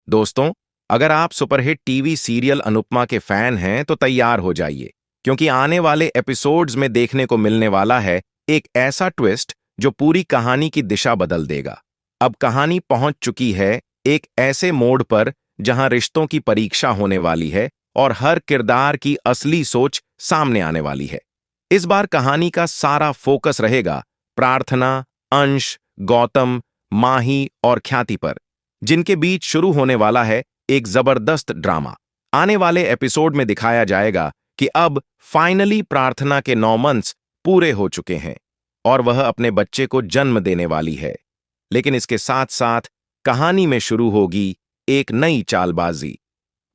दोस्तों, अगर आप सुपरहिट टीवी सीरियल अनुपमा के फैन हैं तो तैयार हो जाइए, क्योंकि आने वाले एपिसोड्स में देखने को मिलने वाला है एक ऐसा ट्विस्ट जो पूरी कहानी की दिशा बदल देगा। अब कहानी पहुंच चुकी है एक ऐसे मोड़ पर जहां रिश्तों की परीक्षा होने वाली है और हर किरदार की असली सोच सामने आने वाली है। इस बार कहानी का सारा फोकस रहेगा प्रार्थना, अंश, गौतम, माही और ख्याति पर, जिनके बीच शुरू होने वाला है एक जबरदस्त ड्रामा। आने वाले एपिसोड में दिखाया जाएगा कि अब फाइनली प्रार्थना के 9 मंथ्स पूरे हो चुके हैं और वह अपने बच्चे को जन्म देने वाली है। लेकिन इसके साथ साथ कहानी में शुरू होगी एक नई चालबाजी।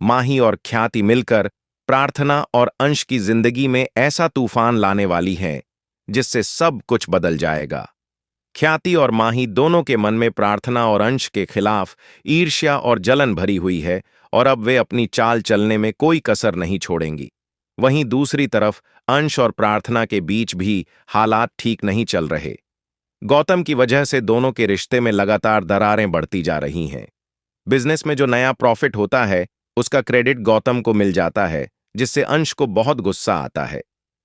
माही और ख्याति मिलकर प्रार्थना और अंश की जिंदगी में ऐसा तूफान लाने वाली हैं जिससे सब कुछ बदल जाएगा। ख्याति और माही दोनों के मन में प्रार्थना और अंश के खिलाफ ईर्ष्या और जलन भरी हुई है और अब वे अपनी चाल चलने में कोई कसर नहीं छोड़ेंगी। वहीं दूसरी तरफ अंश और प्रार्थना के बीच भी हालात ठीक नहीं चल रहे। गौतम की वजह से दोनों के रिश्ते में लगातार दरारें बढ़ती जा रही हैं। बिजनेस में जो नया प्रॉफिट होता है उसका क्रेडिट गौतम को मिल जाता है, जिससे अंश को बहुत गुस्सा आता है।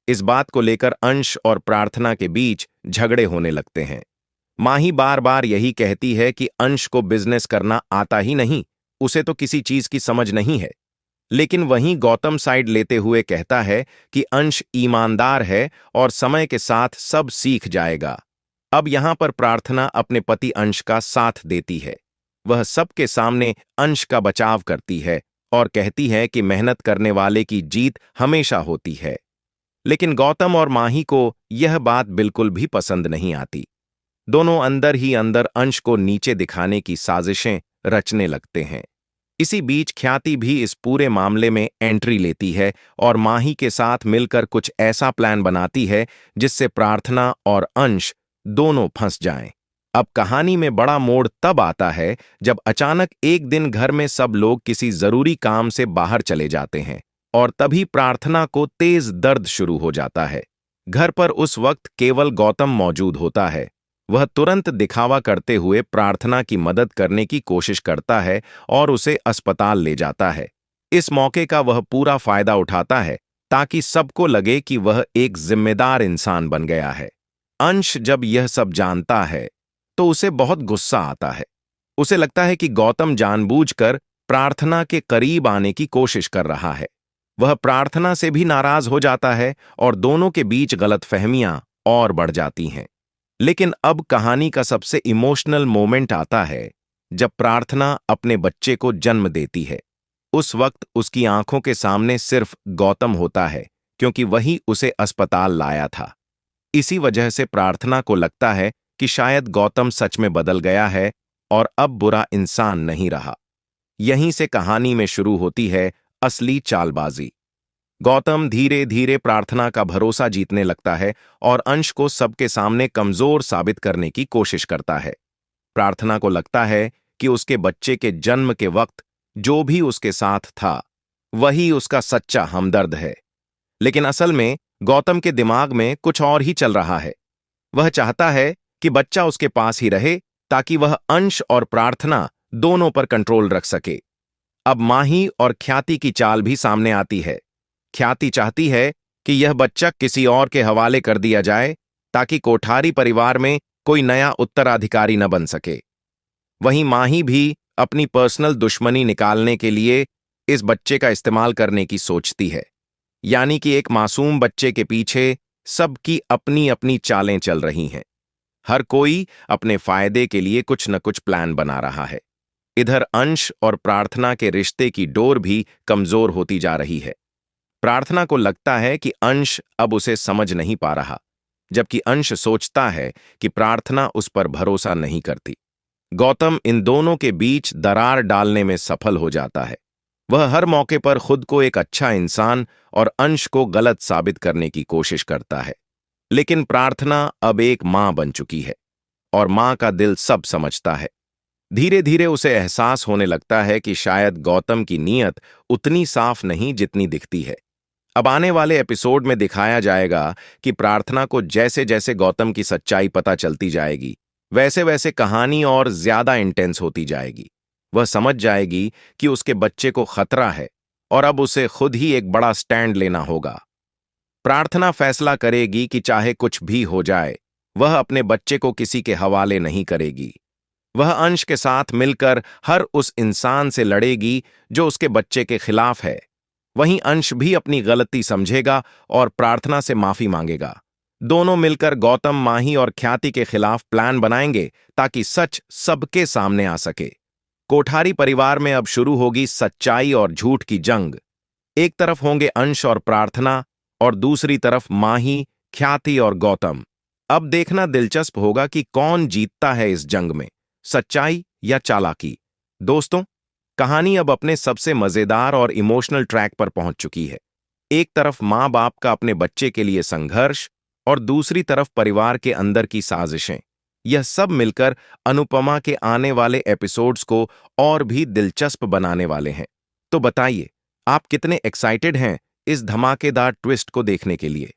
इस बात को लेकर अंश और प्रार्थना के बीच झगड़े होने लगते हैं। माही बार बार यही कहती है कि अंश को बिजनेस करना आता ही नहीं, उसे तो किसी चीज की समझ नहीं है। लेकिन वहीं गौतम साइड लेते हुए कहता है कि अंश ईमानदार है और समय के साथ सब सीख जाएगा। अब यहां पर प्रार्थना अपने पति अंश का साथ देती है। वह सबके सामने अंश का बचाव करती है और कहती है कि मेहनत करने वाले की जीत हमेशा होती है। लेकिन गौतम और माही को यह बात बिल्कुल भी पसंद नहीं आती। दोनों अंदर ही अंदर अंश को नीचे दिखाने की साजिशें रचने लगते हैं। इसी बीच ख्याति भी इस पूरे मामले में एंट्री लेती है और माही के साथ मिलकर कुछ ऐसा प्लान बनाती है जिससे प्रार्थना और अंश दोनों फंस जाएं। अब कहानी में बड़ा मोड़ तब आता है जब अचानक एक दिन घर में सब लोग किसी जरूरी काम से बाहर चले जाते हैं और तभी प्रार्थना को तेज दर्द शुरू हो जाता है। घर पर उस वक्त केवल गौतम मौजूद होता है। वह तुरंत दिखावा करते हुए प्रार्थना की मदद करने की कोशिश करता है और उसे अस्पताल ले जाता है। इस मौके का वह पूरा फायदा उठाता है ताकि सबको लगे कि वह एक जिम्मेदार इंसान बन गया है। अंश जब यह सब जानता है तो उसे बहुत गुस्सा आता है। उसे लगता है कि गौतम जानबूझकर प्रार्थना के करीब आने की कोशिश कर रहा है। वह प्रार्थना से भी नाराज हो जाता है और दोनों के बीच गलतफहमियां और बढ़ जाती हैं। लेकिन अब कहानी का सबसे इमोशनल मोमेंट आता है जब प्रार्थना अपने बच्चे को जन्म देती है। उस वक्त उसकी आंखों के सामने सिर्फ गौतम होता है, क्योंकि वही उसे अस्पताल लाया था। इसी वजह से प्रार्थना को लगता है कि शायद गौतम सच में बदल गया है और अब बुरा इंसान नहीं रहा। यहीं से कहानी में शुरू होती है असली चालबाजी। गौतम धीरे धीरे प्रार्थना का भरोसा जीतने लगता है और अंश को सबके सामने कमजोर साबित करने की कोशिश करता है। प्रार्थना को लगता है कि उसके बच्चे के जन्म के वक्त जो भी उसके साथ था वही उसका सच्चा हमदर्द है। लेकिन असल में गौतम के दिमाग में कुछ और ही चल रहा है। वह चाहता है कि बच्चा उसके पास ही रहे ताकि वह अंश और प्रार्थना दोनों पर कंट्रोल रख सके। अब माही और ख्याति की चाल भी सामने आती है। ख्याति चाहती है कि यह बच्चा किसी और के हवाले कर दिया जाए ताकि कोठारी परिवार में कोई नया उत्तराधिकारी न बन सके। वहीं माही भी अपनी पर्सनल दुश्मनी निकालने के लिए इस बच्चे का इस्तेमाल करने की सोचती है। यानी कि एक मासूम बच्चे के पीछे सबकी अपनी अपनी चालें चल रही हैं। हर कोई अपने फायदे के लिए कुछ न कुछ प्लान बना रहा है। इधर अंश और प्रार्थना के रिश्ते की डोर भी कमजोर होती जा रही है। प्रार्थना को लगता है कि अंश अब उसे समझ नहीं पा रहा, जबकि अंश सोचता है कि प्रार्थना उस पर भरोसा नहीं करती। गौतम इन दोनों के बीच दरार डालने में सफल हो जाता है। वह हर मौके पर खुद को एक अच्छा इंसान और अंश को गलत साबित करने की कोशिश करता है। लेकिन प्रार्थना अब एक मां बन चुकी है और मां का दिल सब समझता है। धीरे धीरे उसे एहसास होने लगता है कि शायद गौतम की नीयत उतनी साफ नहीं जितनी दिखती है। अब आने वाले एपिसोड में दिखाया जाएगा कि प्रार्थना को जैसे जैसे गौतम की सच्चाई पता चलती जाएगी, वैसे वैसे कहानी और ज्यादा इंटेंस होती जाएगी। वह समझ जाएगी कि उसके बच्चे को खतरा है और अब उसे खुद ही एक बड़ा स्टैंड लेना होगा। प्रार्थना फैसला करेगी कि चाहे कुछ भी हो जाए, वह अपने बच्चे को किसी के हवाले नहीं करेगी। वह अंश के साथ मिलकर हर उस इंसान से लड़ेगी जो उसके बच्चे के खिलाफ है। वहीं अंश भी अपनी गलती समझेगा और प्रार्थना से माफी मांगेगा। दोनों मिलकर गौतम, माही और ख्याति के खिलाफ प्लान बनाएंगे ताकि सच सबके सामने आ सके। कोठारी परिवार में अब शुरू होगी सच्चाई और झूठ की जंग। एक तरफ होंगे अंश और प्रार्थना और दूसरी तरफ माही, ख्याति और गौतम। अब देखना दिलचस्प होगा कि कौन जीतता है इस जंग में, सच्चाई या चालाकी। दोस्तों, कहानी अब अपने सबसे मजेदार और इमोशनल ट्रैक पर पहुंच चुकी है। एक तरफ मां बाप का अपने बच्चे के लिए संघर्ष और दूसरी तरफ परिवार के अंदर की साजिशें। यह सब मिलकर अनुपमा के आने वाले एपिसोड्स को और भी दिलचस्प बनाने वाले हैं। तो बताइए, आप कितने एक्साइटेड हैं इस धमाकेदार ट्विस्ट को देखने के लिए?